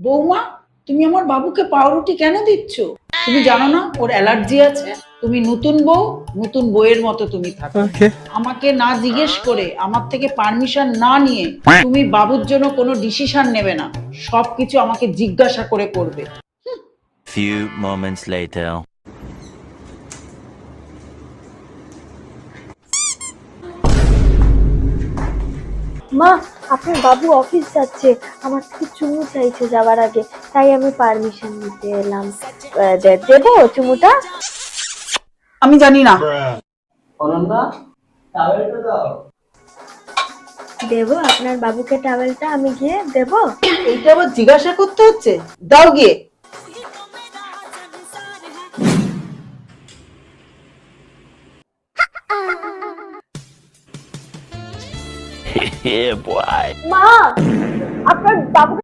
বৌমা, তুমি আমার বাবুকে পাউরুটি কেন দিচ্ছ? তুমি জানো না ওর অ্যালার্জি আছে? তুমি নতুন বউ, নতুন বউয়ের মতো তুমি থাকো। আমাকে না জিজ্ঞেস করে, আমার থেকে পারমিশন না নিয়ে তুমি বাবুর জন্য কোনো ডিসিশন নেবে না। সবকিছু আমাকে জিজ্ঞাসা করে করবে। Few moments later. মা, আপনার বাবু অফিস যাচ্ছে, আমার থেকে চুমু চাইছে যাওয়ার আগে, তাই আমি পারমিশন নিতে এলাম। দেবো চুমুটা? আমি জানি না। অনন্যা, টাওয়েলটা দাও। দেবো আপনার বাবুকে টাওয়েলটা? আমি গিয়ে দেবো? এইটা আবার জিজ্ঞাসা করতে হচ্ছে? দাও গিয়ে। Yeah, boy. মা, আপনার বাবু